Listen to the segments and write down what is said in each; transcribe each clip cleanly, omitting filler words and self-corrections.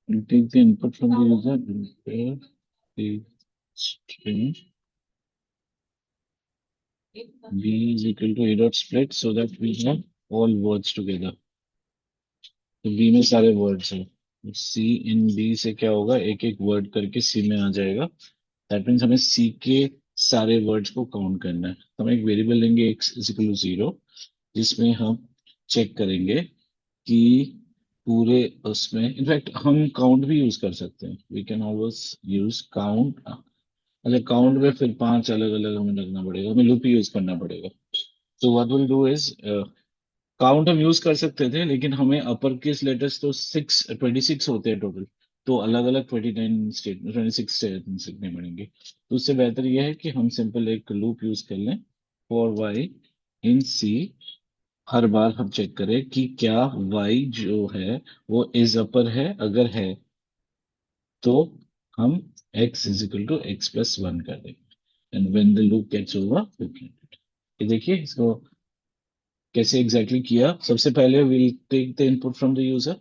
You take the input from the user, prepare the string b is equal to a dot split so that we have all words together. तो B में सारे words हैं, सी in B से क्या होगा, एक एक word करके सी में आ जाएगा। दैट मीन्स हमें सी के सारे वर्ड्स को काउंट करना है। तो हम एक वेरिएबल लेंगे एक्स इज इक्वल टू 0, जिसमें हम चेक करेंगे कि पूरे उसमें, इनफैक्ट हम काउंट भी यूज कर सकते हैं, we can always use count. अच्छा, काउंट में फिर 5 अलग अलग हमें रखना पड़ेगा, हमें लूप यूज करना पड़ेगा। तो what will do is, count हम यूज कर सकते थे, लेकिन हमें अपर केस लेटर्स तो 26 होते हैं टोटल, तो अलग अलग 26 स्टेटमेंट्स लिखने पड़ेंगे। तो उससे बेहतर यह है कि हम सिंपल एक लूप यूज कर लें, फॉर वाई इन सी। हर बार हम चेक करें कि क्या वाई जो है वो इज अपर है, अगर है तो हम x is equal to x plus 1 कर देंगे, and when the loop gets over we print it. ये देखिए इसको कैसे एग्जैक्टली किया। सबसे पहले will take the input from the user,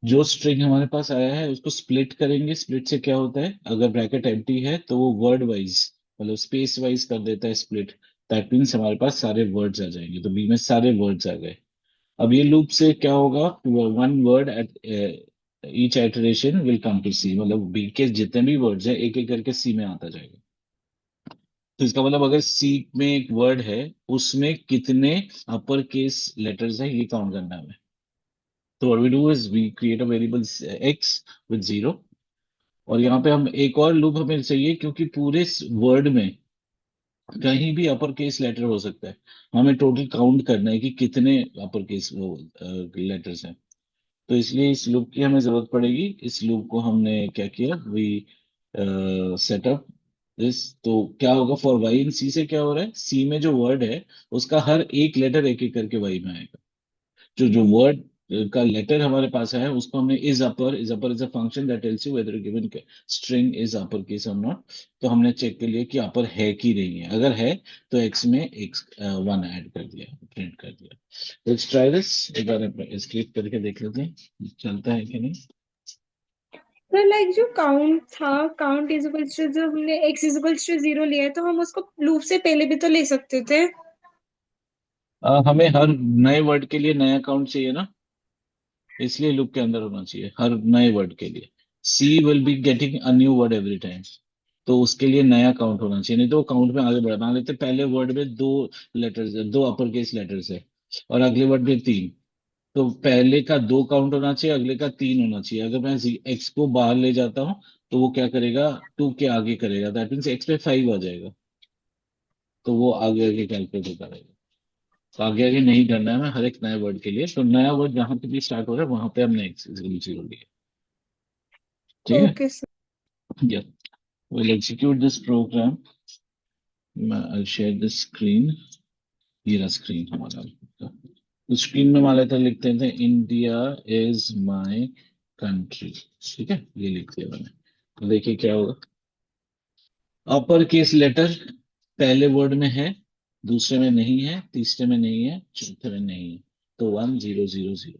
जो स्ट्रिंग हमारे पास आया है उसको स्प्लिट करेंगे। स्प्लिट से क्या होता है, अगर ब्रैकेट एम्प्टी है तो वो वर्ड वाइज, मतलब स्पेस वाइज कर देता है स्प्लिट। दैट मीन्स हमारे पास सारे वर्ड्स आ जाएंगे, तो बी में सारे वर्ड्स आ गए। अब ये लूप से क्या होगा, one word at each iteration will come to C, मतलब बी के जितने भी वर्ड्स हैं एक एक करके सी में आता जाएगा। तो इसका मतलब अगर सी में एक वर्ड है, उसमें कितने अपर केस लेटर्स हैं ये काउंट करना है हमें। तो what we do is we create a variable x with 0, और यहाँ पे हम एक और लूप हमें चाहिए, क्योंकि पूरे वर्ड में कहीं भी अपर केस लेटर हो सकता है। हमें टोटल काउंट करना है कि कितने अपर केस वो लेटर्स हैं। तो इसलिए इस लूप की हमें जरूरत पड़ेगी। इस लूप को हमने क्या किया, वी सेटअप दिस। तो क्या होगा, फॉर वाई इन सी से क्या हो रहा है, सी में जो वर्ड है उसका हर एक लेटर एक एक करके वाई में आएगा। जो जो वर्ड का लेटर हमारे पास है उसको हमने is upper is a function that tells you whether given string is upper case और नॉट। तो हमने चेक कर लिया कि अपर है कि नहीं है, अगर है तो एक्स में एक्स 1 ऐड कर दिया, प्रिंट कर दिया। लेट्स ट्राई दिस, एक बार स्क्रिप्ट करके देख लेते हैं चलता है कि नहीं। तो लाइक जो काउंट था, काउंट इज इक्वल टू, जब हमने x इज इक्वल टू 0 लिया है तो हम उसको लूप से पहले भी तो ले सकते थे। हमें हर नए वर्ड के लिए नया काउंट चाहिए ना, इसलिए लूप के अंदर होना चाहिए हर नए वर्ड के लिए। C will be getting a new word every time, तो उसके लिए नया काउंट होना चाहिए, नहीं तो वो काउंट में आगे बढ़ा। मान लेते हैं पहले वर्ड में दो लेटर्स है, दो अपर केस लेटर्स है, और अगले वर्ड में तीन, तो पहले का 2 काउंट होना चाहिए, अगले का 3 होना चाहिए। अगर मैं एक्स को बाहर ले जाता हूँ तो वो क्या करेगा, 2 के आगे करेगा, दैट मीन्स एक्स पे 5 आ जाएगा, तो वो आगे आगे कैलकुलेट होता रहेगा। तो आगे आगे नहीं करना है हमें हर एक नए वर्ड के लिए। तो नया वर्ड जहां पे भी स्टार्ट हो रहा है वहां पे हमने एक्स जीरो लिया। ठीक है, okay sir. yeah, we'll execute this program. I'll share the screen। ये रहा स्क्रीन हमारा। तो स्क्रीन में मान लेते लिखते थे इंडिया इज माय कंट्री, ठीक है, ये लिख दिया मैंने। तो देखिए क्या होगा, अपर केस लेटर पहले वर्ड में है, दूसरे में नहीं है, तीसरे में नहीं है, चौथे में नहीं है, तो 1000।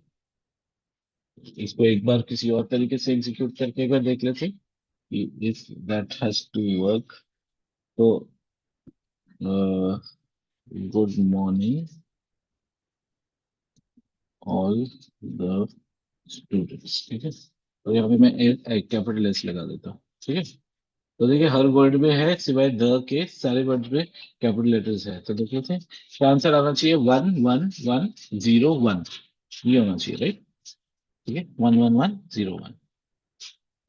इसको एक बार किसी और तरीके से एग्जीक्यूट करके एक बार देख लेते कि if that has to work. तो good morning all the students, ठीक है। तो यहाँ पे मैं एक कैपिटल एस लगा देता हूँ, ठीक है। तो देखिए हर वर्ड में है सिवाय द के, सारे वर्ड में कैपिटल लेटर्स है। तो देखिए थे इसका आंसर आना चाहिए 1101, ये होना चाहिए, राइट। ठीक है, 1101,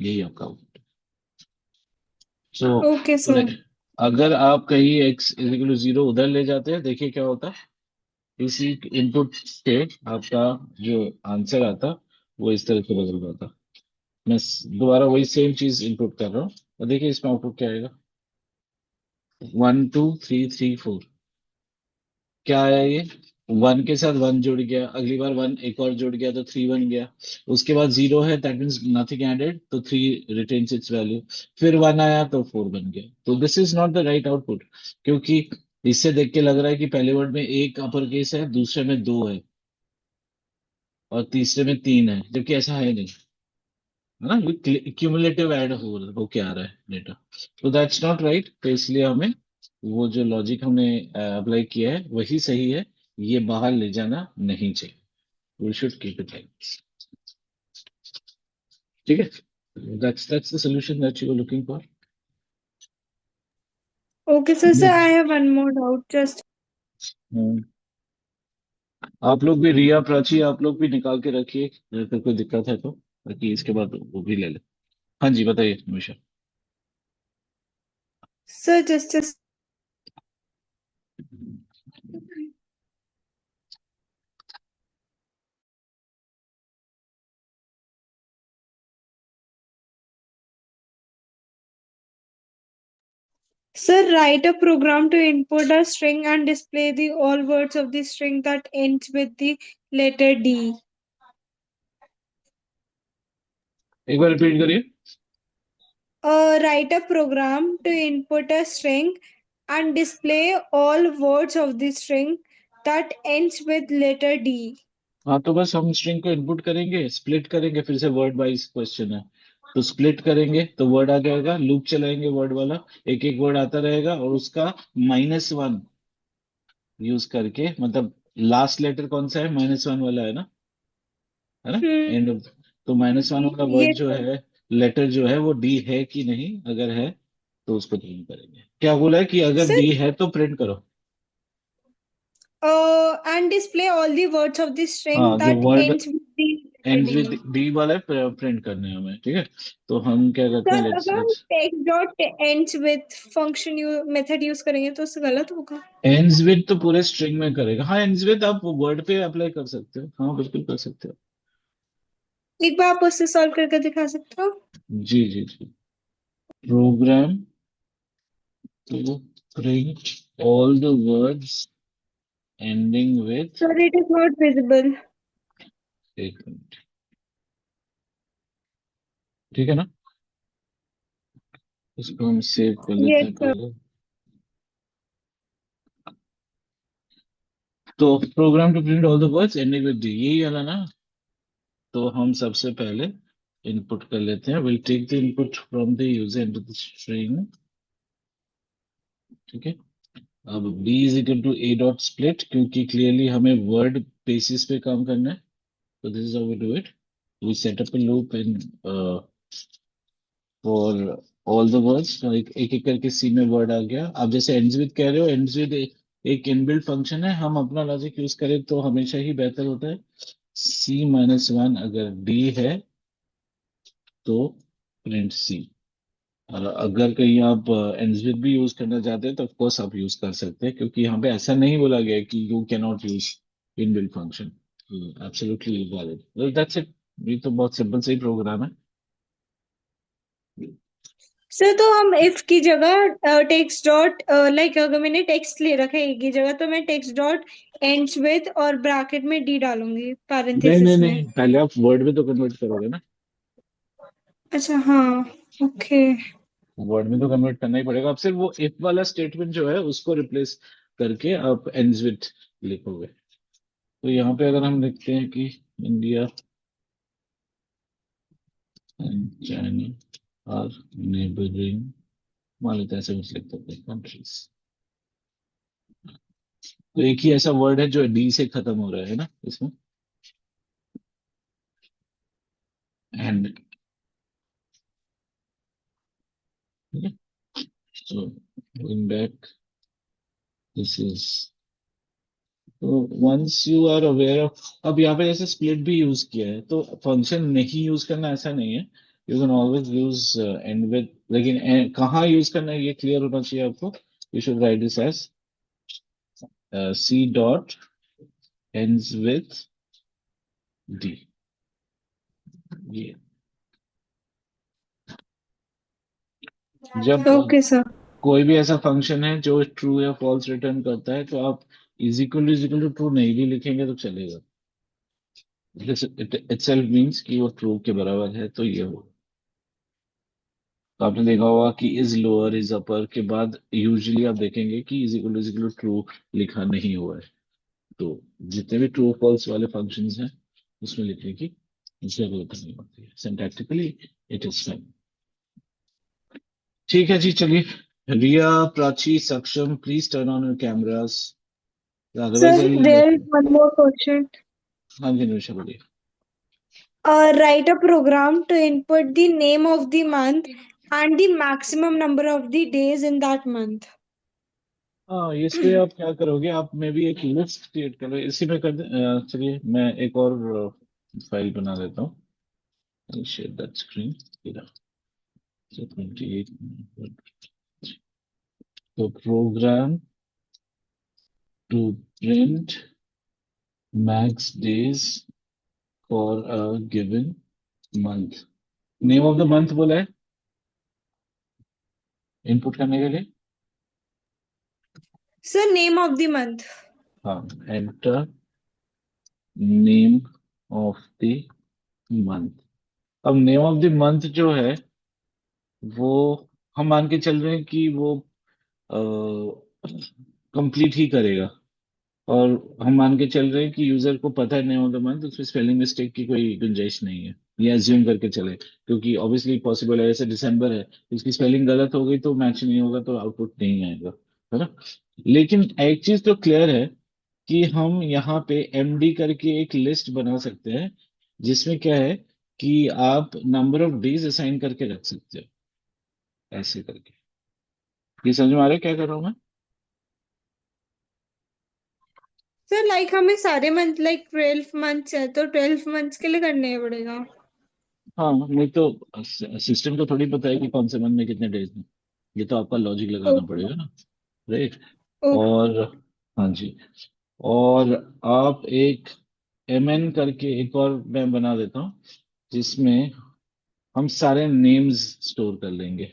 यही आपका आउटपुट। So okay sir. अगर आप कहीं एक्स इज इक्वल टू 0 उधर ले जाते हैं, देखिए क्या होता है, इसी इनपुट से आपका जो आंसर आता वो इस तरह से बदल जाता। मैं दोबारा वही सेम चीज इनपुट कर रहा हूँ, और देखिए इसमें आउटपुट क्या आएगा, 1 2 3 3 4। क्या आया ये, 1 के साथ 1 जुड़ गया, अगली बार 1 एक और जुड़ गया तो 3 बन गया। उसके बाद 0 है, दैट मीन्स नथिंग एडेड, तो 3 रिटेन्स इट्स वैल्यू। फिर 1 आया तो 4 बन गया। तो this is not the right output, क्योंकि इससे देख के लग रहा है कि पहले वर्ड में एक अपर केस है, दूसरे में दो है, और तीसरे में तीन है, जबकि ऐसा है नहीं। है ना, ये क्यूमुलेटिव ऐड हो के आ रहा है डेटा। तो दैट्स नॉट राइट, तो इसलिए हमें वो जो लॉजिक हमने अप्लाई किया है वही सही है। ये बाहर ले जाना नहीं चाहिए। We should keep it like, ठीक है। That's the solution that you are looking for. Okay, sir, I have one more doubt. Just आप लोग भी, रिया प्राची, आप लोग भी निकाल के रखिए अगर कोई दिक्कत है तो, ताकि इसके बाद वो भी ले ले। हाँ जी, बताइए हमेशा। sir, just sir, write a program to input a string and display the all words of the string that ends with the letter D. एक बार रिपीट करिए। Write a program to input a string and display all words of the string that ends with letter D. हाँ, तो बस हम string को input करेंगे, split करेंगे, फिर से वर्ड वाइज क्वेश्चन है। तो स्प्लिट करेंगे तो वर्ड आ जाएगा, लूप चलाएंगे वर्ड वाला, एक एक वर्ड आता रहेगा, और उसका -1 यूज करके, मतलब लास्ट लेटर कौन सा है, -1 वाला है ना, Hmm. End of. तो -1 वाला वर्ड Yes, जो sir. है, लेटर जो है वो डी है कि नहीं, अगर है तो उसको प्रिंट करेंगे। क्या बोला है कि अगर Sir, डी है तो प्रिंट करो। and display all the words of the string हाँ, जो that word ends with the letter and with D. D वाला है, प्रिंट करने हैं हमें, ठीक है। तो हम क्या करते सर हैं, लेट्स अगर हम let's text dot ends with function method use करेंगे तो उससे गलत होगा। एंड्स विद तो पूरे स्ट्रिंग में करेगा। हाँ, एंड्स विद आप वर्ड पे अप्लाई कर सकते हो, हाँ बिल्कुल कर सकते हो। एक बार आप उससे सॉल्व करके दिखा सकते हो। जी जी जी। Program to print all the words ending with, sir it is not visible. एक मिनट, ठीक है ना। इसको हम सेव कर लेते यस हैं सर। पहले। तो program to print all the words ending with d, यही वाला ना। तो हम सबसे पहले इनपुट कर लेते हैं, will take the input from the user into the string, ठीक है। अब b is equal to a dot split, क्योंकि क्लियरली हमें वर्ड बेसिस पे काम करना है। तो this is how we do it. We set up a loop in for all the words. तो एक एक करके सी में वर्ड आ गया। आप जैसे एंड्स विद कह रहे हो, एंड्स विद एक इनबिल्ट फंक्शन है, हम अपना लॉजिक यूज करें तो हमेशा ही बेहतर होता है। C-1 अगर d है तो प्रिंट सी। और अगर कहीं आप एनजिट भी यूज करना चाहते हैं तो ऑफकोर्स आप यूज कर सकते हैं, क्योंकि यहाँ पे ऐसा नहीं बोला गया है कि you can not use in build function. Absolutely valid, that's it. ये तो बहुत सिंपल सा ही प्रोग्राम है। सर तो हम इफ की जगह टेक्स्ट डॉट लाइक अगर मैंने टेक्स्ट ले रखा है एक ही जगह तो मैं टेक्स्ट डॉट एंड्स विथ और ब्रैकेट में डी डालूंगी नहीं नहीं पैरेंथेसिस में। नहीं, पहले आप वर्ड में तो कन्वर्ट करोगे ना। अच्छा हाँ। ओके। वर्ड में तो कन्वर्ट करना ही पड़ेगा। आप सिर्फ वो इफ वाला स्टेटमेंट जो है उसको रिप्लेस करके आप एंड्स विथ लिखोगे। तो यहाँ पे अगर हम लिखते हैं कि India and China are neighbouring, मान लेते हैं ऐसे कुछ लिख देते हैं, कंट्रीज। तो एक ही ऐसा वर्ड है जो डी से खत्म हो रहा है ना इसमें, एंड, ठीक है। So going back, this is, तो once you are aware of, अब यहाँ पे जैसे स्प्लिट भी यूज किया है, तो फंक्शन नहीं यूज करना ऐसा नहीं है। You can always use and with, लेकिन कहाँ यूज करना है ये क्लियर होना चाहिए आपको। You should write this as c dot ends with d, ये। जब ओके सर। कोई भी ऐसा फंक्शन है जो ट्रू या फॉल्स रिटर्न करता है, तो आप इज इक्वल टू ट्रू नहीं भी लिखेंगे तो चलेगा। इट इटसेल्फ मींस कि वो ट्रू के बराबर है, तो ये हो। तो आपने देखा होगा कि इज लोअर इज अपर के बाद यूजुअली आप देखेंगे कि इज इक्वल टू ट्रू लिखा नहीं हुआ है। तो जितने भी ट्रू फॉल्स वाले फंक्शंस हैं उसमें लिखने की जरूरत नहीं होती है, सिंटैक्टिकली इट इज फाइन। ठीक है जी, चलिए। रिया, प्राची, सक्षम, please turn on your cameras, otherwise Sir, I. there is one more question. हाँ जी, निमिषा बोलिए। Write a program to input the name of the month and the maximum number of the days in that month. हाँ, इस पे आप क्या करोगे, आप में भी एक लिस्ट क्रिएट करो, इसी में कर दे। चलिए मैं एक और फाइल बना देता हूँ, शेयर दैट स्क्रीन। 28। तो program to print max days for a given month. Name of the month बोला है इनपुट करने के लिए। Sir, name of the month. हाँ, enter name of the month. अब नेम ऑफ द मंथ जो है वो हम मान के चल रहे हैं कि वो कंप्लीट ही करेगा। और हम मान के चल रहे हैं कि यूजर को पता है नेम ऑफ द मंथ, उसमें स्पेलिंग मिस्टेक की कोई गुंजाइश नहीं है, ये अज्यूम करके चले। क्योंकि ऑब्वियसली पॉसिबल है, जैसे दिसंबर है, उसकी स्पेलिंग गलत हो गई तो मैच नहीं होगा, तो आउटपुट नहीं आएगा, है ना। लेकिन एक चीज तो क्लियर है कि हम यहाँ पे एमडी करके एक लिस्ट बना सकते हैं, जिसमें क्या है कि आप नंबर ऑफ डेज असाइन करके रख सकते हो, ऐसे करके। ये समझ में आ रहा है क्या कर रहा हूँ मैं? सर लाइक हमें सारे मंथ लाइक 12 मंथ्स है तो 12 मंथ्स के लिए करने पड़ेगा। हाँ, नहीं तो सिस्टम को थोड़ी पता है कि कौन से मंथ में कितने डेज हैं। ये तो आपका लॉजिक लगाना ओके। पड़ेगा ना, राइट। ओके। और हाँ जी, और आप एक एमएन करके एक और मैं बना देता हूँ, जिसमें हम सारे नेम्स स्टोर कर लेंगे।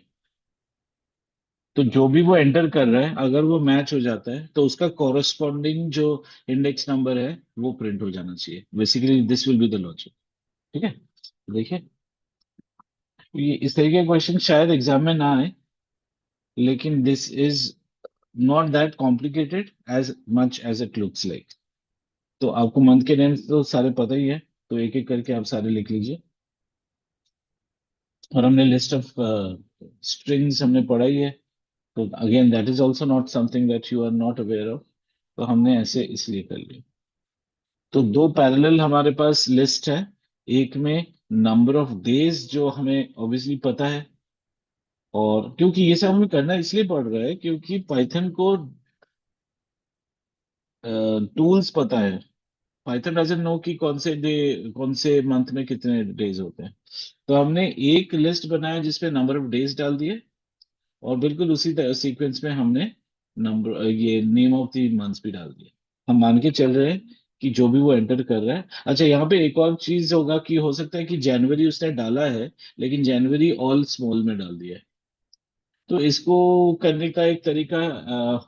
तो जो भी वो एंटर कर रहा है, अगर वो मैच हो जाता है तो उसका कॉरस्पॉन्डिंग जो इंडेक्स नंबर है वो प्रिंट हो जाना चाहिए। Basically this will be the logic. ठीक है, देखिए, ये इस तरीके का क्वेश्चन शायद एग्जाम में ना आए, लेकिन this is not that complicated as much as it looks like. तो आपको मंथ के नेम्स तो सारे पता ही है, तो एक एक करके आप सारे लिख लीजिए। और हमने लिस्ट ऑफ स्ट्रिंग्स हमने पढ़ा ही है, तो again that is also not something that you are not aware of. तो हमने ऐसे इसलिए कर लिया। तो दो पैरेलल हमारे पास लिस्ट है, एक में नंबर ऑफ डेज जो हमें ऑब्वियसली पता है। और क्योंकि ये सब हमें करना इसलिए पड़ रहा है क्योंकि पाइथन को टूल्स पता है। पाइथन डजंट नो कि कौन से डे, कौन से मंथ में कितने डेज होते हैं। तो हमने एक लिस्ट बनाया जिसपे नंबर ऑफ डेज डाल दिए, और बिल्कुल उसी सीक्वेंस में हमने नंबर, ये नेम ऑफ द मंथ्स भी डाल दिए। हम मान के चल रहे हैं कि जो भी वो एंटर कर रहा है। अच्छा, यहाँ पे एक और चीज होगा कि हो सकता है कि जनवरी उसने डाला है, लेकिन जनवरी ऑल स्मॉल में डाल दिया है। तो इसको करने का एक तरीका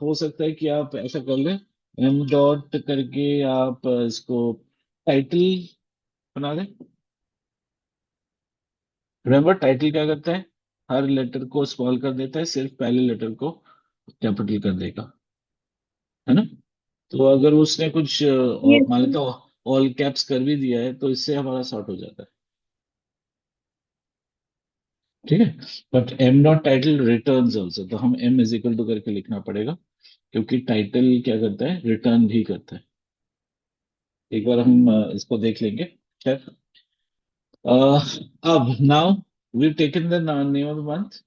हो सकता है कि आप ऐसा कर लें, एम डॉट करके आप इसको टाइटल बना दें। रिमेम्बर टाइटल क्या करता है, हर लेटर को स्मॉल कर देता है, सिर्फ पहले लेटर को कैपिटल कर देगा, है ना। तो अगर उसने कुछ यस मान सर। लेते ऑल कैप्स कर भी दिया है, तो इससे हमारा सॉर्ट हो जाता है। ठीक है। But m dot title returns also, तो हम एम इज इक्वल टू करके लिखना पड़ेगा, क्योंकि टाइटल क्या करता है, रिटर्न भी करता है। एक बार हम इसको देख लेंगे। खैर, अब now we taken the name of the month.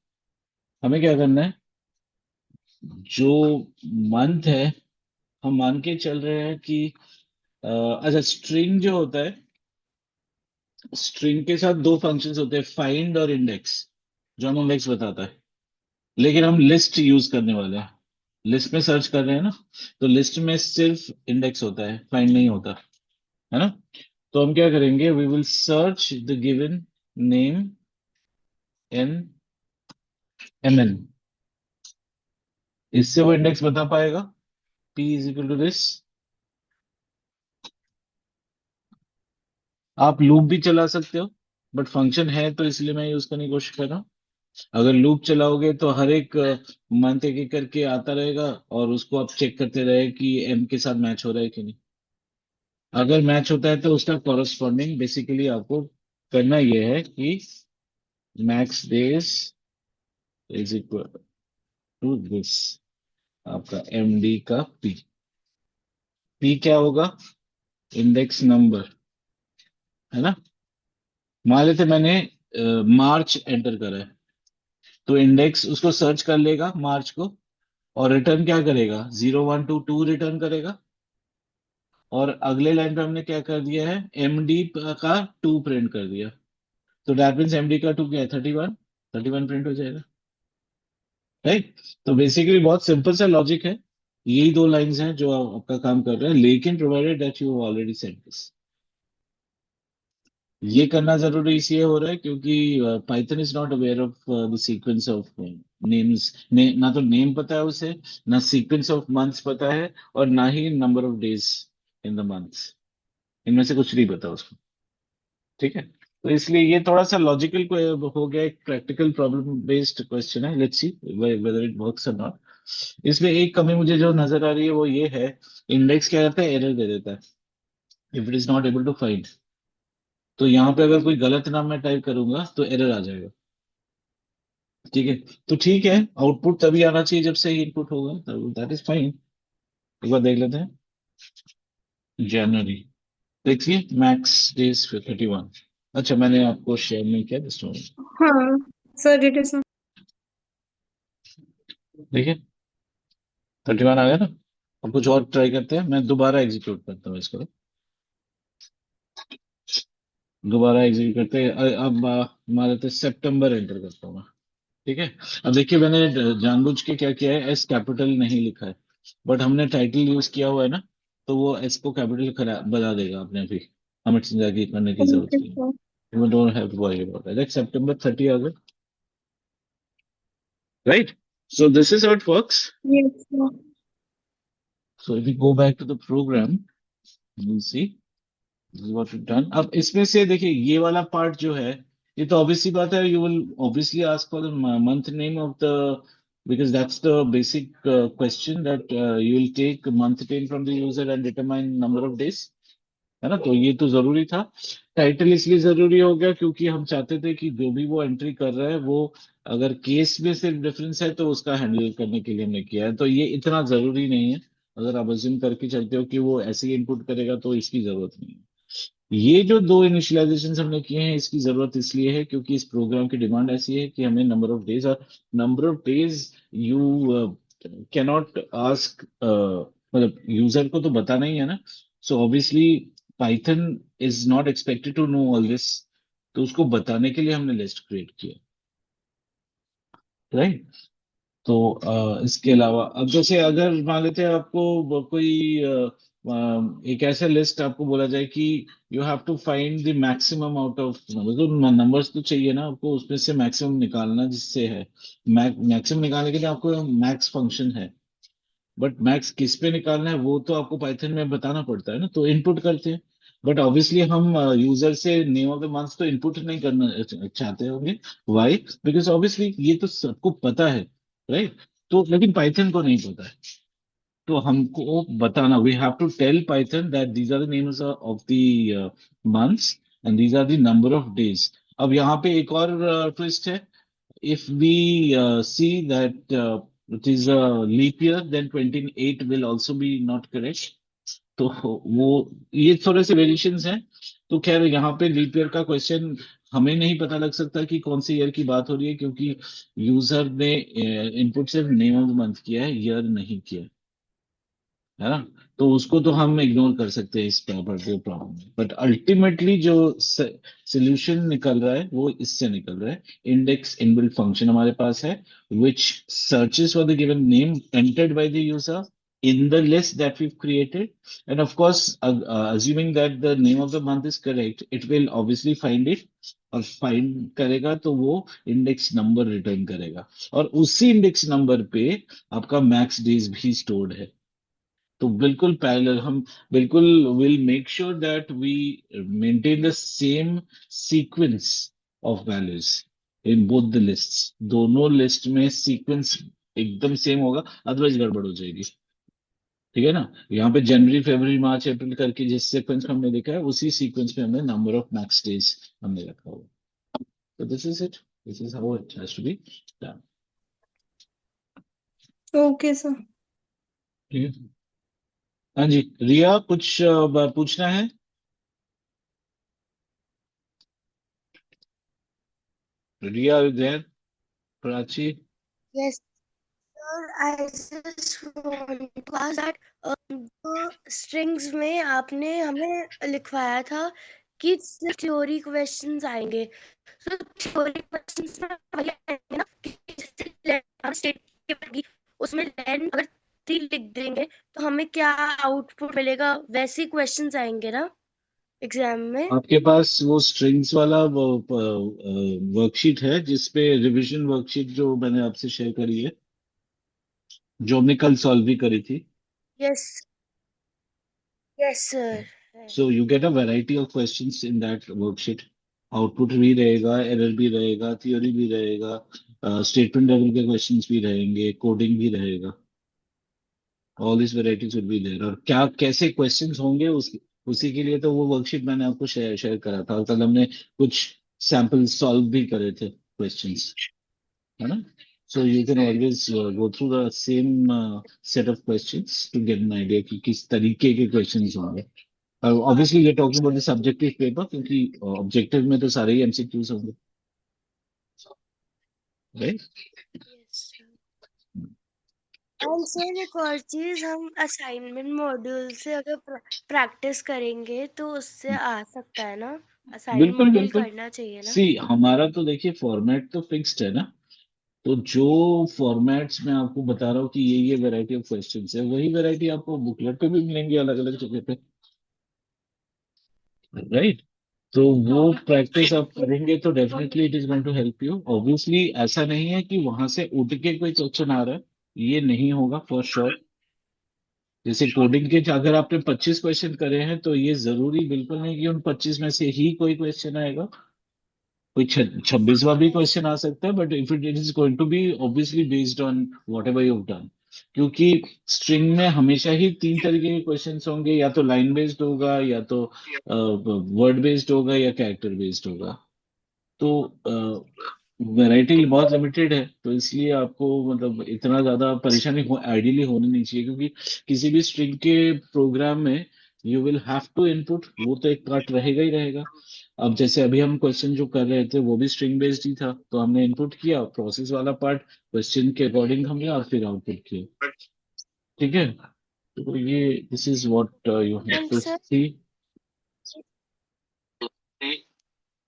हमें क्या करना है, जो मंथ है, हम मान के चल रहे हैं कि अच्छा, स्ट्रिंग जो होता है, स्ट्रिंग के साथ दो फंक्शंस होते हैं, फाइंड और इंडेक्स, जो हमें इंडेक्स बताता है। लेकिन हम लिस्ट यूज करने वाले हैं, लिस्ट में सर्च कर रहे हैं ना, तो लिस्ट में सिर्फ इंडेक्स होता है, फाइंड नहीं होता, है ना। तो हम क्या करेंगे, we will search the given name in mn। इससे वो इंडेक्स बता पाएगा, p is equal to this. आप लूप भी चला सकते हो, बट फंक्शन है तो इसलिए मैं यूज करने की कोशिश कर रहा हूँ। अगर लूप चलाओगे तो हर एक मंथ एक एक करके आता रहेगा, और उसको आप चेक करते रहे कि एम के साथ मैच हो रहा है कि नहीं। अगर मैच होता है तो उसका कॉरस्पॉन्डिंग बेसिकली आपको करना यह है कि max days is equal to this, आपका एम डी का पी। पी क्या होगा? इंडेक्स नंबर, है ना। मान लेते मैंने मार्च एंटर करा है, तो इंडेक्स उसको सर्च कर लेगा मार्च को, और रिटर्न क्या करेगा? 0122 रिटर्न करेगा। और अगले लाइन पे हमने क्या कर दिया है? एमडी का टू प्रिंट कर दिया। तो दैट मीन्स एमडी का टू क्या है? 31। 31 प्रिंट हो जाएगा, राइट। तो बेसिकली बहुत सिंपल सा लॉजिक है। यही दो लाइंस हैं जो आपका काम कर रहा है, लेकिन provided that you already send this. ये करना जरूरी इसलिए हो रहा है क्योंकि Python is not aware of the sequence of names. ना तो नेम पता है उसे, ना सीक्वेंस ऑफ मंथ्स पता है, और ना ही number of days in the months. इनमें से कुछ नहीं पता उसको, ठीक है। तो इसलिए ये थोड़ा सा लॉजिकल हो गया, एक प्रैक्टिकल प्रॉब्लम बेस्ड क्वेश्चन है। Let's see whether it works और नॉट। इसमें एक कमी मुझे जो नजर आ रही है वो ये है, इंडेक्स क्या करता है? एरर दे देता है if it is not able to find. तो यहाँ पे अगर कोई गलत नाम मैं टाइप करूंगा तो एरर आ जाएगा, ठीक है। तो ठीक है, आउटपुट तभी आना चाहिए जब सही इनपुट होगा, तब दैट इज फाइन। एक बार देख लेते हैं। जनवरी, देखिए मैक्स डेज 31। अच्छा, मैंने आपको शेयर नहीं किया, जस्ट हाँ सर, इट इज। देखिए 31 आ गया ना। अब कुछ और ट्राई करते हैं, मैं दोबारा एग्जीक्यूट करता हूँ इसको। दोबारा एग्जीक्यूट करते हैं। अब मान लेते हैं सितंबर एंटर करता हूँ मैं, ठीक है। अब देखिए मैंने जानबूझ के क्या किया है, एस कैपिटल नहीं लिखा है, बट हमने टाइटल यूज किया हुआ है ना, तो वो एस को कैपिटल करा बता देगा अपने आप ही। हमें जाके करने की जरूरत ओके नहीं सर। है। We don't have to worry about it. सितंबर 30 आ गया, right. So this is how it works. Yes sir. So if we go back to the program, you will see this is what we done. अब इसमें से देखिए ये वाला part जो है, ये तो ऑब्वियसली बात है, you will obviously ask for the month name of the, because that's the basic question that you will take month name from the user and determine number of days, है ना। तो ये तो जरूरी था। टाइटल इसलिए जरूरी हो गया क्योंकि हम चाहते थे कि जो भी वो एंट्री कर रहा है वो, अगर केस में सिर्फ डिफरेंस है तो उसका हैंडल करने के लिए हमने किया है, तो ये इतना जरूरी नहीं है। अगर आप अज्यूम करके चलते हो कि वो ऐसे ही इनपुट करेगा तो इसकी जरूरत नहीं है। ये जो दो इनिशियलाइजेशन हमने किए हैं, इसकी जरूरत इसलिए है क्योंकि इस प्रोग्राम की डिमांड ऐसी है कि हमें नंबर ऑफ डेज, और number of days you can not ask, मतलब यूजर को तो बताना ही है ना। So obviously Python is not expected to know all this, तो उसको बताने के लिए हमने लिस्ट क्रिएट किया, राइट। तो इसके अलावा अब जैसे अगर मान लेते हैं आपको कोई एक ऐसा लिस्ट आपको बोला जाए कि you have to find the maximum out of number, तो नंबर्स तो चाहिए ना आपको, उसमें से मैक्सिमम निकालना जिससे है। मैक्सिमम निकालने के लिए आपको मैक्स फंक्शन है, बट मैक्स किस पे निकालना है वो तो आपको पाइथन में बताना पड़ता है ना, तो इनपुट करते हैं। बट ऑब्वियसली हम यूजर से नेम ऑफ द मंथ तो इनपुट नहीं करना चाहते होंगे। वाई? बिकॉज ऑब्वियसली ये तो सबको पता है, राइट। तो लेकिन पाइथन को नहीं पता है, तो हमको बताना, we have to tell Python that these are the names of the months and these are the number of days. अब यहाँ पे एक और ट्विस्ट है। If we see that it is a leap year, then 28 will also be not correct. तो वो ये थोड़े से वेरिएशंस हैं। तो खैर यहाँ पे लीप ईयर का क्वेश्चन हमें नहीं पता लग सकता कि कौन सी ईयर की बात हो रही है, क्योंकि यूजर ने इनपुट सिर्फ नेम ऑफ द मंथ किया है, ईयर नहीं किया है ना। तो उसको तो हम इग्नोर कर सकते हैं इस पर्टिकुलर प्रॉब्लम में, बट अल्टीमेटली जो सोल्यूशन निकल रहा है वो इससे निकल रहा है। इंडेक्स इनबिल्ट फंक्शन हमारे पास है, which searches for the given name entered by the user in the list that we've created, and of course assuming that the name of the month is correct, it will obviously find it, और find करेगा तो वो index number return करेगा, और उसी index number पे आपका max days भी स्टोर्ड है। तो बिल्कुल पैरेलल हम बिल्कुल will make sure that we maintain the same sequence of values. In both the lists, दोनों लिस्ट में सीक्वेंस एकदम सेम होगा, अदरवाइज गड़बड़ हो जाएगी। ठीक है ना? यहाँ पे जनवरी फरवरी मार्च अप्रैल करके जिस सीक्वेंस में हमने लिखा है, उसी सीक्वेंस में हमने नंबर ऑफ मैक्स डेज हमने रखा हुआ। तो this is it, this is how it has to be done. Okay sir. ठीक है। हाँ जी, रिया कुछ पूछना है? रिया देर, Prachi. Yes, sir. I just want to ask that जो strings में आपने हमें लिखवाया था कि सिर्फ थ्योरी क्वेश्चंस आएंगे, तो थ्योरी क्वेश्चंस में वही आएंगे ना कि जैसे स्टेट की उसमें लेन अगर 3 लिख देंगे तो हमें क्या आउटपुट मिलेगा, वैसे क्वेश्चंस आएंगे ना एग्जाम में? आपके पास वो स्ट्रिंग्स वाला वो वर्कशीट है जिसपे रिवीजन वर्कशीट जो मैंने आपसे शेयर करी है, जो हमने कल सॉल्व भी करी थी? Yes, yes sir. So you get a variety of questions in that worksheet. Output भी रहेगा, एरर भी रहेगा, थ्योरी भी रहेगा, स्टेटमेंट लेवल के क्वेश्चंस भी रहेंगे, कोडिंग भी रहेगा। All this varieties will be there. और क्या कैसे क्वेश्चंस होंगे उसी के लिए तो वो वर्कशीट मैंने आपको शेयर शेयर करा था, और कल हमने कुछ सैंपल सॉल्व भी करे थे क्वेश्चंस, है ना? So you can always go through the same set of questions to get an idea कि किस तरीके के क्वेश्चंस होंगे। ऑब्वियसली ये talking about the subjective paper, क्योंकि ऑब्जेक्टिव में तो सारे ही एमसीक्यूज होंगे, राइट? यस एंड सर एक और चीज, हम असाइनमेंट मॉड्यूल से अगर प्रैक्टिस करेंगे तो उससे आ सकता है ना? असाइनमेंट बिल्कुल मॉड्यूल बिल्कुल। करना चाहिए ना? सी हमारा तो देखिए फॉर्मेट तो फिक्स्ड है ना, तो जो फॉर्मेट्स मैं आपको बता रहा हूँ कि ये वैरायटी ऑफ क्वेश्चंस है, वही वैरायटी आपको बुकलेट पे भी मिलेंगी अलग अलग जगह पे, राइट? तो वो प्रैक्टिस आप करेंगे तो definitely it is going to help you. Obviously ऐसा नहीं है कि वहां से उठ के कोई क्वेश्चन आ रहा है, ये नहीं होगा फॉर श्योर। जैसे कोडिंग के अगर आपने 25 क्वेश्चन करे हैं, तो ये जरूरी बिल्कुल नहीं कि उन 25 में से ही कोई क्वेश्चन आएगा। कोई 26वां भी यस क्वेश्चन आ सकता है, but if it is going to be obviously based on whatever you done. क्योंकि स्ट्रिंग में हमेशा ही तीन तरीके के क्वेश्चंस होंगे, या तो लाइन बेस्ड होगा, या तो वर्ड बेस्ड होगा, या कैरेक्टर बेस्ड होगा। तो वैरायटी बहुत लिमिटेड है, तो इसलिए आपको मतलब इतना ज्यादा परेशानी आइडियली होनी नहीं चाहिए, क्योंकि किसी भी स्ट्रिंग के प्रोग्राम में you will have to input, वो तो एक पार्ट रहेगा ही रहेगा। अब जैसे अभी हम क्वेश्चन जो कर रहे थे वो भी स्ट्रिंग बेस्ड ही था, तो हमने इनपुट किया, प्रोसेस वाला पार्ट क्वेश्चन के अकॉर्डिंग हमने, और फिर आउटपुट किया। ठीक है? तो ये this is what you have and to sir see.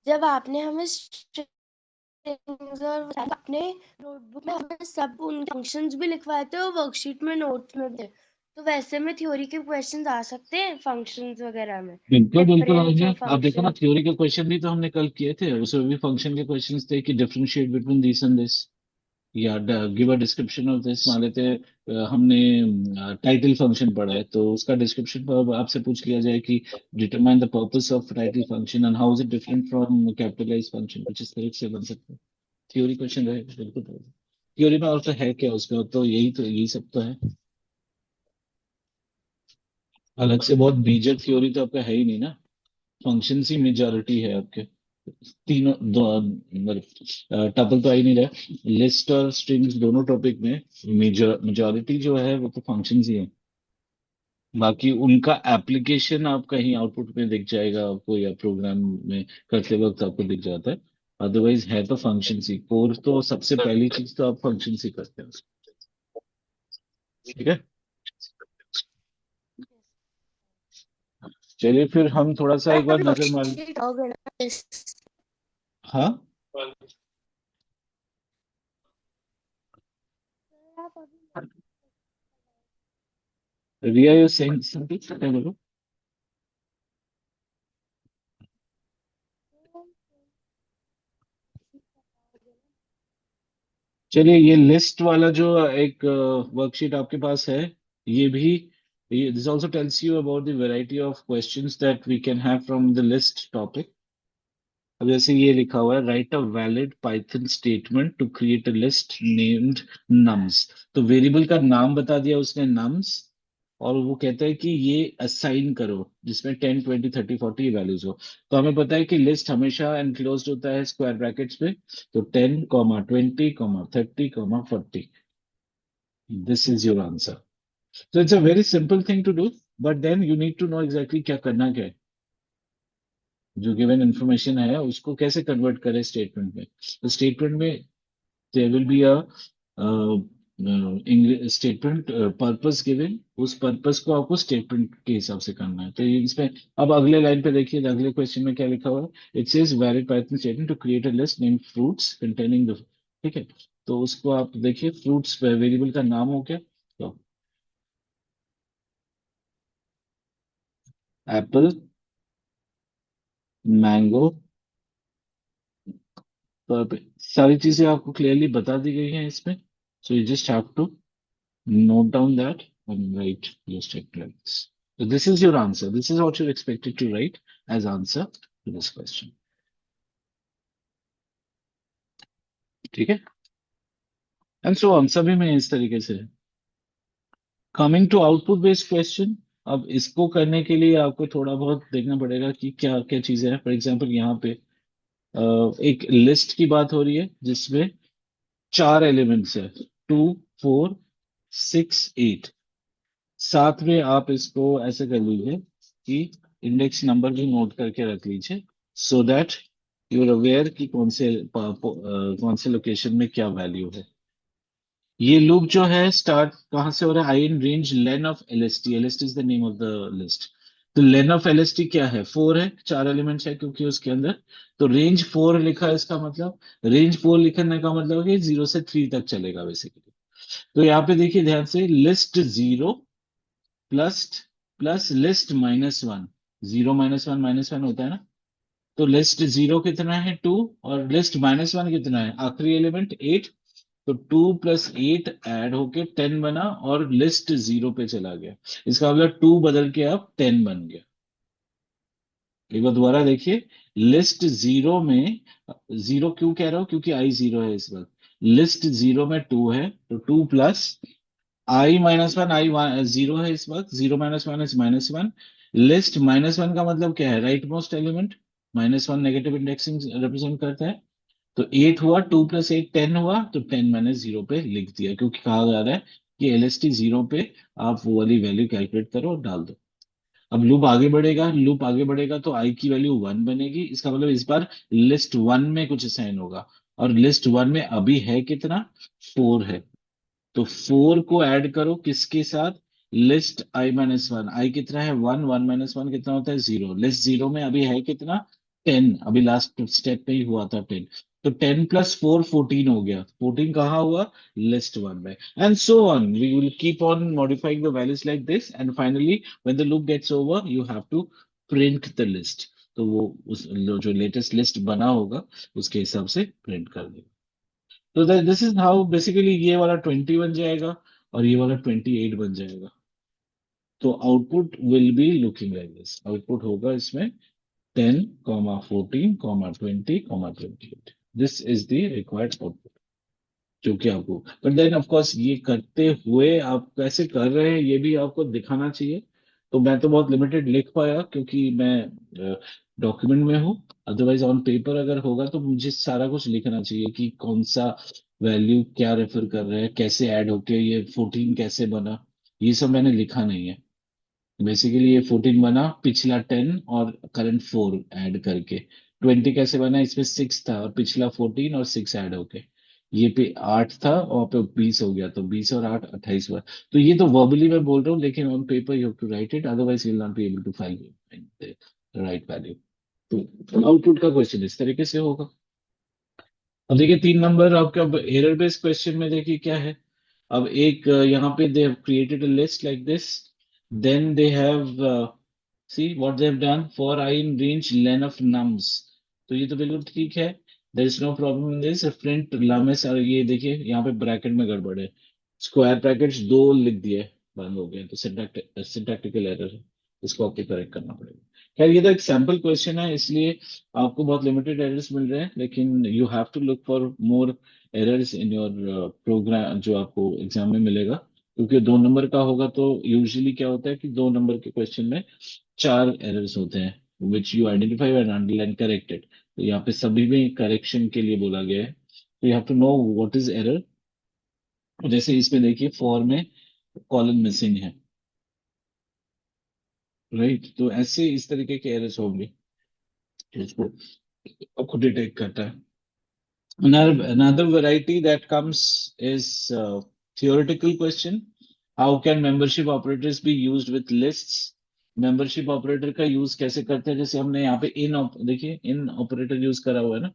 जब आपने हमें strings और अपने नोटबुक में हमें सब उन फंक्शंस भी लिखवाए थे और वर्कशीट में नोट्स में भी थे, तो वैसे में थ्योरी के क्वेश्चंस आ सकते हैं फंक्शंस वगैरह में? बिल्कुल बिल्कुल डिफरेंस आएंगे। ऑफ आप देखो ना, फंक्शन। थ्योरी के क्वेश्चन भी तो हमने कल किए थे, उसमें भी फंक्शन के क्वेश्चंस थे कि differentiate between this and this, या give a description of this. मान लेते हैं हमने टाइटल फंक्शन पढ़ा है, तो उसका डिस्क्रिप्शन पर आपसे पूछ लिया जाए कि determine the purpose of title function and how is it different from capitalize function, कुछ इस तरीके से बन सकता है। थ्योरी क्वेश्चन रहेगा, बिल्कुल रहेगा। थ्योरी में और तो है क्या, उसमें तो यही सब तो है। अलग से बहुत बीजक थ्योरी तो आपका है ही नहीं ना, फंक्शन ही मेजॉरिटी है आपके। तीनों दो मतलब टपल तो आ ही नहीं रहा, लिस्ट और स्ट्रिंग्स दोनों टॉपिक में मेजॉरिटी जो है वो तो फंक्शंस ही है। बाकी उनका एप्लीकेशन आप कहीं आउटपुट में दिख जाएगा आपको, या प्रोग्राम में करते वक्त आपको दिख जाता है। अदरवाइज है तो फंक्शन ही कोर, तो सबसे पहली चीज तो आप फंक्शन ही करते हैं। ठीक है? चलिए फिर हम थोड़ा सा एक बार अभी नजर मार। वर्कशीट आओगे ना? Yes. हाँ, आप अभी रिया यू सेइंग समथिंग, क्या बोलो? चलिए, ये लिस्ट वाला जो एक वर्कशीट आपके पास है, ये भी, this also tells you about the variety of questions that we can have from the list topic. अब जैसे ये लिखा हुआ है, write a valid Python statement to create a list named nums. तो वेरिएबल का नाम बता दिया उसने, नम्स, और वो कहता है कि ये असाइन करो जिसमें 10 20 30 40 वैल्यूज हो। तो हमें पता है कि लिस्ट हमेशा एनक्लोज्ड होता है स्क्वायर ब्रैकेट्स में। तो 10 20 30 40, this is your answer. So it's a very simple thing to do, but then you need to know exactly क्या करना क्या है। जो गिवन इंफॉर्मेशन है उसको कैसे कन्वर्ट करें स्टेटमेंट में। तो स्टेटमेंट में there will be a English statement purpose given, उस पर्पस को आपको स्टेटमेंट के हिसाब से करना है। तो ये इसमें अब अगले लाइन पे देखिए, अगले क्वेश्चन में क्या लिखा हुआ है, it says valid Python statement to create a list name fruits containing the, ठीक है। तो उसको आप देखिए, फ्रूट्स वेरिएबल का नाम हो क्या, तो एप्पल, मैंगो, तो सारी चीजें आपको क्लियरली बता दी गई हैं इसमें। So you just have to note down that and write your statements. So this is your answer. This is what you're expected to write as answer to this question. ठीक है, एंड सो ऑन सभी में इस तरीके से। Coming to output based question, अब इसको करने के लिए आपको थोड़ा बहुत देखना पड़ेगा कि क्या क्या चीजें हैं। फॉर एग्जांपल यहाँ पे एक लिस्ट की बात हो रही है जिसमें 4 एलिमेंट्स है, 2 4 6 8। साथ में आप इसको ऐसे कर लीजिए कि इंडेक्स नंबर भी नोट करके रख लीजिए, so that you are aware कि कौन से लोकेशन में क्या वैल्यू है। ये लूप जो है स्टार्ट कहाँ से हो रहा है, I in range len of LST, LST is the name of the list. तो लेन ऑफ एलएसटी क्या है, 4 है, 4 एलिमेंट्स है क्योंकि उसके अंदर। तो रेंज 4 लिखा है, इसका मतलब रेंज 4 लिखने का मतलब है कि 0 से 3 तक चलेगा बेसिकली। तो यहाँ पे देखिए ध्यान से, लिस्ट 0 प्लस प्लस लिस्ट -1, 0 -1 -1 होता है ना। तो लिस्ट 0 कितना है, 2, और लिस्ट -1 कितना है, आखिरी एलिमेंट 8। तो 2 + 8 ऐड होके 10 बना और लिस्ट 0 पे चला गया। इसका मतलब 2 बदल के अब 10 बन गया। एक बार दोबारा देखिए, लिस्ट 0 में, 0 क्यों कह रहा हूं, क्योंकि आई 0 है इस वक्त। लिस्ट 0 में 2 है, तो 2 प्लस I-1, आई 0 है इस वक्त, 0 - 1 इज -1। लिस्ट -1 का मतलब क्या है, right most element, -1 negative indexing represent करता है। तो 8 हुआ, 2 + 8 10 हुआ, तो 10 - 0 पे लिख दिया, क्योंकि कहा जा रहा है कि एलएसटी 0 पे आप वो वाली वैल्यू कैलकुलेट करो और डाल दो। अब लूप आगे बढ़ेगा, लूप आगे बढ़ेगा तो आई की वैल्यू 1 बनेगी, इसका मतलब इस बार लिस्ट 1 में कुछ साइन होगा। और लिस्ट 1 में अभी है कितना, 4 है। तो 4 को ऐड करो किसके साथ, लिस्ट I-1, आई कितना है 1, 1 - 1 कितना होता है 0। लिस्ट 0 में अभी है कितना, 10, अभी लास्ट स्टेप पे ही हुआ था 10। तो 10 + 4 14 हो गया, 14 कहाँ हुआ, लिस्ट 1 में। And so on we will keep on modifying the values like this, and finally when the loop gets over you have to print the list. तो वो उस जो लेटेस्ट लिस्ट बना होगा उसके हिसाब से प्रिंट कर देगा। तो दिस इज हाउ बेसिकली ये वाला 20 बन जाएगा और ये वाला 28 बन जाएगा। तो output will be looking like this, output होगा इसमें 10, 14, 20, 28। This is the required output जो कि आपको, बट देन ऑफ कोर्स ये करते हुए आप कैसे कर रहे हैं ये भी आपको दिखाना चाहिए। तो मैं तो बहुत लिमिटेड लिख पाया क्योंकि मैं डॉक्यूमेंट में हूँ। अदरवाइज ऑन पेपर अगर होगा तो मुझे सारा कुछ लिखना चाहिए कि कौन सा वैल्यू क्या रेफर कर रहे हैं, कैसे ऐड होके ये 14 कैसे बना, ये सब मैंने लिखा नहीं है। बेसिकली ये 14 बना, पिछला 10 और करंट 4 ऐड करके। 20 कैसे बना, इसमें 6 था और पिछला 14 और 6 ऐड होके ये पे 8 था और पे 20 हो गया, तो 20 और 8 28 हुआ। तो ये तो वर्बली मैं बोल रहा हूँ, लेकिन on paper you have to write it, otherwise you will not be able to find the right value. तो आउटपुट का क्वेश्चन इस तरीके से होगा। अब देखिए 3 नंबर आपका एरर बेस्ड क्वेश्चन में देखिए क्या है। अब एक यहाँ पे they have created a list like this, then they have see what they have done for i in range len of nums. तो ये तो बिल्कुल ठीक है, there is no problem in this. Print लामेस, और ये देखिए यहाँ पे ब्रैकेट में गड़बड़ है, स्क्वायर ब्रैकेट्स 2 लिख दिए, बंद हो गए, तो सिंटैक्टिकल एरर है। इसको आपको करेक्ट करना पड़ेगा। खैर ये तो एक सैम्पल क्वेश्चन है, इसलिए आपको बहुत लिमिटेड एरर्स मिल रहे हैं, लेकिन you have to look for more errors in your program जो आपको एग्जाम में मिलेगा। क्योंकि 2 नंबर का होगा तो यूजुअली क्या होता है कि 2 नंबर के क्वेश्चन में 4 एरर्स होते हैं, which you identify and underline corrected. तो यहाँ पे सभी में करेक्शन के लिए बोला गया है, तो you have to know what is error. जैसे इसमें देखिए फॉर में कॉलन मिसिंग है, राइट? तो ऐसे इस तरीके के एरर्स होंगे जिसको आपको डिटेक्ट करता है। Another variety that comes is theoretical question. How can membership operators be used with lists? Membership operator का यूज कैसे करते हैं? जैसे हमने यहाँ पे देखिए इन ऑपरेटर यूज करा हुआ है ना,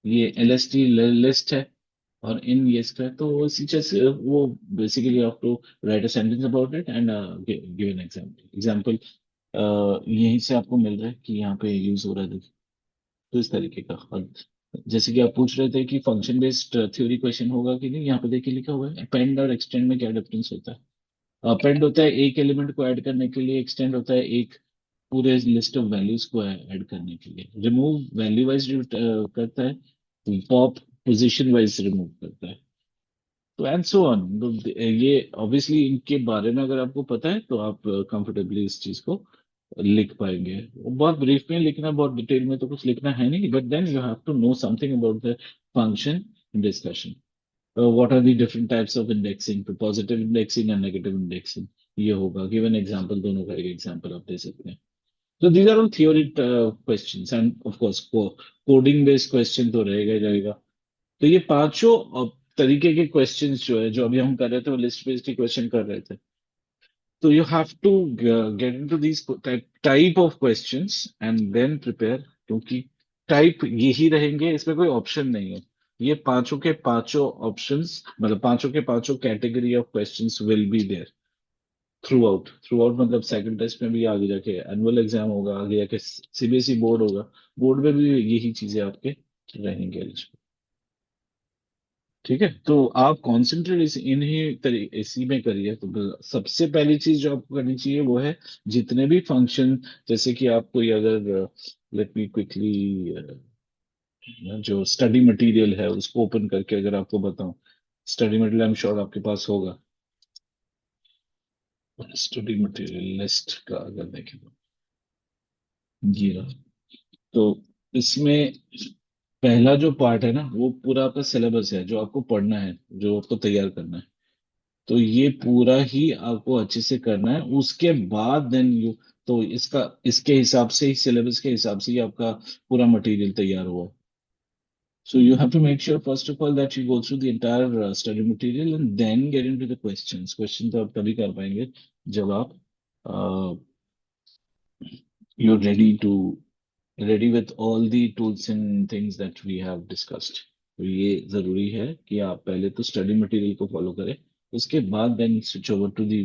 ये LST लिस्ट है, और इन ये इसका है। तो इसी जैसे वो बेसिकली आप to write a sentence about it and give an example. यहीं से आपको मिल रहा है कि यहाँ पे यूज हो रहा है, देखिए। तो इस तरीके का। और जैसे कि आप पूछ रहे थे कि फंक्शन बेस्ड थ्योरी क्वेश्चन होगा कि नहीं, यहाँ पे देखिए लिखा हुआ है अपेंड और एक्सटेंड में क्या डिफरेंस होता है। अपेंड होता है एक एलिमेंट को ऐड करने के लिए, एक्सटेंड होता है एक पूरे लिस्ट ऑफ वैल्यूज को ऐड करने के लिए। रिमूव वैल्यू वाइज करता है, पॉप पोजीशन वाइज रिमूव करता है, तो एंड सो ऑन। तो ये ऑब्वियसली इनके बारे में अगर आपको पता है तो आप कंफर्टेबली इस चीज को लिख पाएंगे। वो बहुत ब्रीफ में लिखना, बहुत डिटेल में तो कुछ लिखना है नहीं, but then you have to know something about the function discussion. What are the different types of indexing, तो positive indexing and negative indexing. ये होगा गिवन एग्जांपल, दोनों का एक एग्जांपल आप दे सकते हैं। तो these are all theory questions, and of course coding based question तो रहेगा ही रहेगा। तो ये पांचों तरीके के क्वेश्चंस जो है, जो अभी हम कर रहे थे वो लिस्ट बेस्ड ही क्वेश्चन कर रहे थे। तो you have to get into these type of questions and then prepare, क्योंकि टाइप यही रहेंगे, इसमें कोई ऑप्शन नहीं है। ये पांचों के पांचों ऑप्शंस, मतलब पांचों के पांचों category of questions will be there throughout. मतलब सेकंड टेस्ट में भी, आगे जाके एनुअल एग्जाम होगा, आगे जाके CBSE बोर्ड होगा, बोर्ड में भी यही चीजें आपके रहेंगे eligible। ठीक है, तो आप कॉन्सेंट्रेट इसी में करिए। तो सबसे पहली चीज जो आपको करनी चाहिए वो है जितने भी फंक्शन, जैसे कि आपको ये अगर लेट मी क्विकली जो स्टडी मटेरियल है उसको ओपन करके अगर आपको बताऊं, study material I am sure आपके पास होगा। स्टडी मटेरियल लिस्ट का अगर देखें तो ये रहा। तो इसमें पहला जो पार्ट है ना, वो पूरा आपका सिलेबस है जो आपको पढ़ना है, जो आपको तैयार करना है। तो ये पूरा ही आपको अच्छे से करना है, उसके बाद देन यू, तो इसके हिसाब से ही, सिलेबस के हिसाब से ही आपका पूरा मटेरियल तैयार हुआ। So you have to make sure first of all that you go through the entire study material and then get into the questions. Question तो आप तभी कर पाएंगे जब आप you ready with all the tools and things that we have discussed. तो ये जरूरी है कि आप पहले तो स्टडी मटेरियल को फॉलो करें, उसके बाद then switch over to the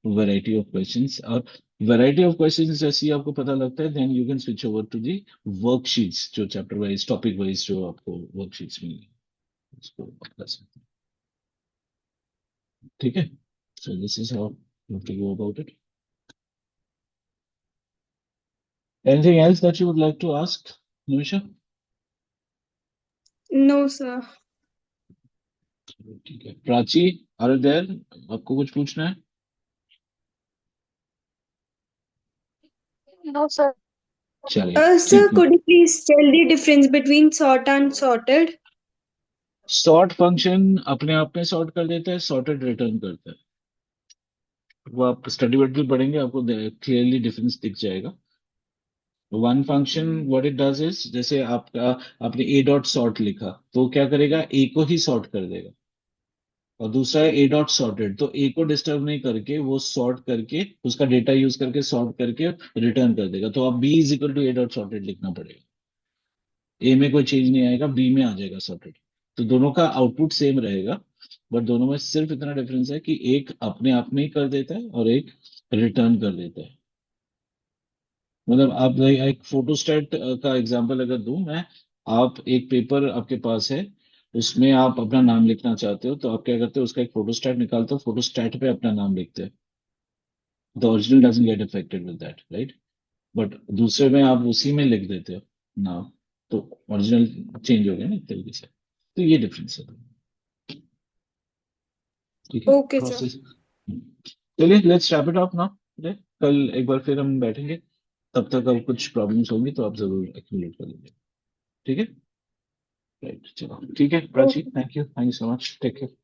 variety of questions. और वैरायटी ऑफ क्वेश्चंस जैसे ही आपको पता लगता है, then you can switch over to the worksheets, जो चैप्टर वाइज टॉपिक वाइज जो आपको वर्कशीट्स मिलेंगी, उसको आप कर सकते हैं। ठीक है, so this is how you to go about it. Anything else that you would like to ask, Nimisha? No, sir. ठीक है, प्राची, आर यू देयर? आपको कुछ पूछना है? No, sir. चलिए Sir, ठीक है। could you please tell the difference between sort and sorted? Sort function अपने आप में सॉर्ट कर देता है, सॉर्टेड रिटर्न करता है। वो आप स्टडी मटेरियल पढ़ेंगे, आपको क्लियरली डिफरेंस दिख जाएगा। One function what it does is, जैसे आपका आपने ए डॉट सॉर्ट लिखा तो वो क्या करेगा, ए को ही सॉर्ट कर देगा। और दूसरा है ए डॉट सॉर्टेड, तो ए को डिस्टर्ब नहीं करके वो सॉर्ट करके उसका डेटा यूज करके सॉर्ट करके रिटर्न कर देगा। तो अब b is equal to a dot sorted लिखना पड़ेगा। ए में कोई चेंज नहीं आएगा, बी में आ जाएगा सॉर्टेड। तो दोनों का आउटपुट सेम रहेगा, बट दोनों में सिर्फ इतना डिफरेंस है कि एक अपने आप में ही कर देता है और एक रिटर्न कर देता है। मतलब आप एक फोटोस्टेट का एग्जांपल अगर दूं मैं, आप एक पेपर आपके पास है, उसमें आप अपना नाम लिखना चाहते हो, तो आप क्या करते हो, उसका एक फोटोस्टेट निकालते हो, फोटोस्टेट पे अपना नाम लिखते हैं। The original doesn't get affected with that, right? But दूसरे में आप उसी में लिख देते हो ना, तो ओरिजिनल चेंज हो गया ना एक तरीके से। तो ये डिफरेंस है, ठीक है, ओके सर। प्रोसेस। चलिए let's wrap it up now. कल एक बार फिर हम बैठेंगे, तब तक अब कुछ प्रॉब्लम्स होंगी तो आप जरूर एक्यूमुलेट कर लीजिए, ठीक है? राइट, चलो ठीक है Prachi, thank you so much, take care.